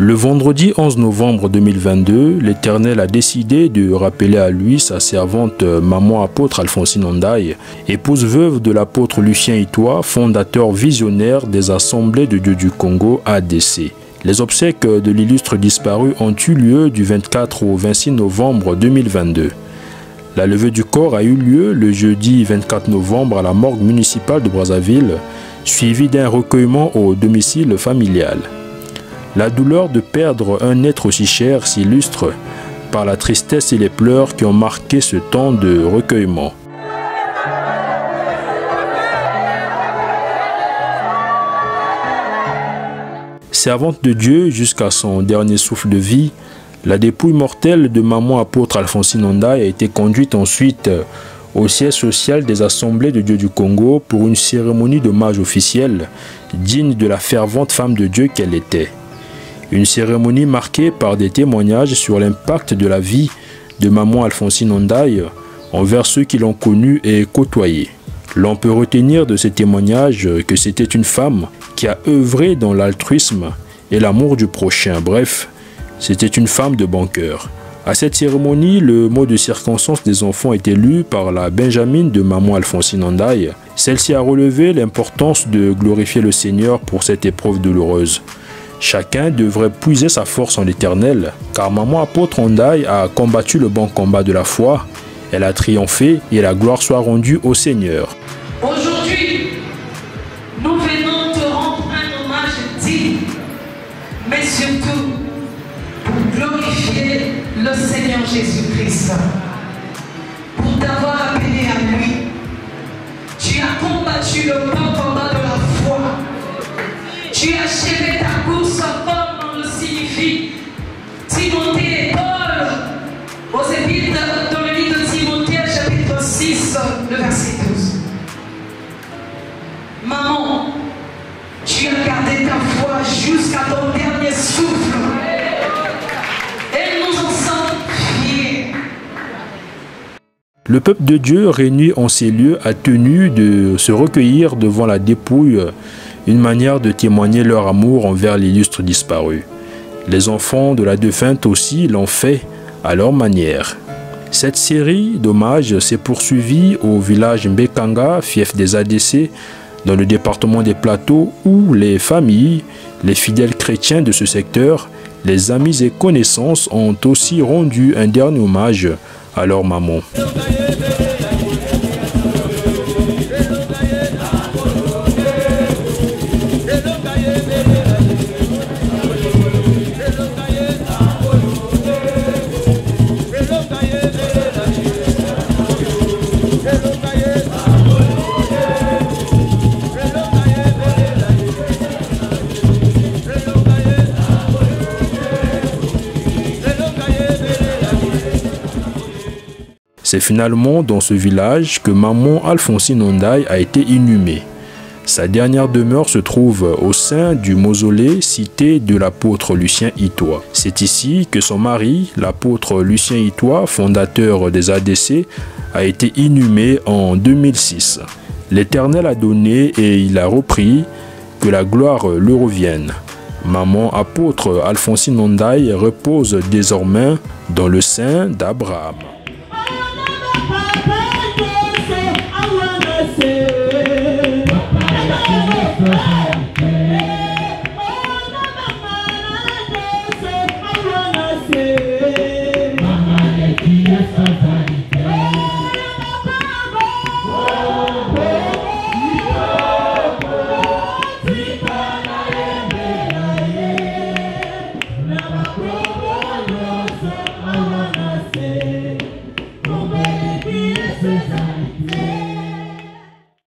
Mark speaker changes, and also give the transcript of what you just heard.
Speaker 1: Le vendredi 11 novembre 2022, l'Éternel a décidé de rappeler à lui sa servante maman apôtre Alphonsine Ondaye, épouse veuve de l'apôtre Lucien Itoa, fondateur visionnaire des Assemblées de Dieu du Congo ADC. Les obsèques de l'illustre disparu ont eu lieu du 24 au 26 novembre 2022. La levée du corps a eu lieu le jeudi 24 novembre à la morgue municipale de Brazzaville, suivie d'un recueillement au domicile familial. La douleur de perdre un être aussi cher s'illustre par la tristesse et les pleurs qui ont marqué ce temps de recueillement. Servante de Dieu jusqu'à son dernier souffle de vie, la dépouille mortelle de maman apôtre Alphonsine Ondaye a été conduite ensuite au siège social des Assemblées de Dieu du Congo pour une cérémonie d'hommage officielle digne de la fervente femme de Dieu qu'elle était. Une cérémonie marquée par des témoignages sur l'impact de la vie de maman Alphonsine Ondaye envers ceux qui l'ont connue et côtoyée. L'on peut retenir de ces témoignages que c'était une femme qui a œuvré dans l'altruisme et l'amour du prochain. Bref, c'était une femme de bon cœur. À cette cérémonie, le mot de circonstance des enfants était lu par la Benjamine de maman Alphonsine Ondaye. Celle-ci a relevé l'importance de glorifier le Seigneur pour cette épreuve douloureuse. Chacun devrait puiser sa force en l'Éternel, car maman apôtre Ondaye a combattu le bon combat de la foi, elle a triomphé et la gloire soit rendue au Seigneur.
Speaker 2: Aujourd'hui, nous venons te rendre un hommage digne, mais surtout pour glorifier le Seigneur Jésus-Christ, pour t'avoir appelé à lui. Tu as combattu le bon combat de la foi. Tu as achevé ta course comme on le signifie. Timothée et Paul, aux épîtres dans le livre de Timothée, chapitre 6, le verset 12. Maman, tu as gardé ta foi jusqu'à ton dernier souffle. Et nous en sommes fiers.
Speaker 1: Le peuple de Dieu réuni en ces lieux a tenu de se recueillir devant la dépouille, une manière de témoigner leur amour envers l'illustre disparu. Les enfants de la défunte aussi l'ont fait à leur manière. Cette série d'hommages s'est poursuivie au village Mbekanga, fief des ADC, dans le département des Plateaux, où les familles, les fidèles chrétiens de ce secteur, les amis et connaissances ont aussi rendu un dernier hommage à leur maman. C'est finalement dans ce village que maman Alphonsine Ondaye a été inhumée. Sa dernière demeure se trouve au sein du mausolée cité de l'apôtre Lucien Itoa. C'est ici que son mari, l'apôtre Lucien Itoa, fondateur des ADC, a été inhumé en 2006. L'Éternel a donné et il a repris, que la gloire lui revienne. Maman apôtre Alphonsine Ondaye repose désormais dans le sein d'Abraham.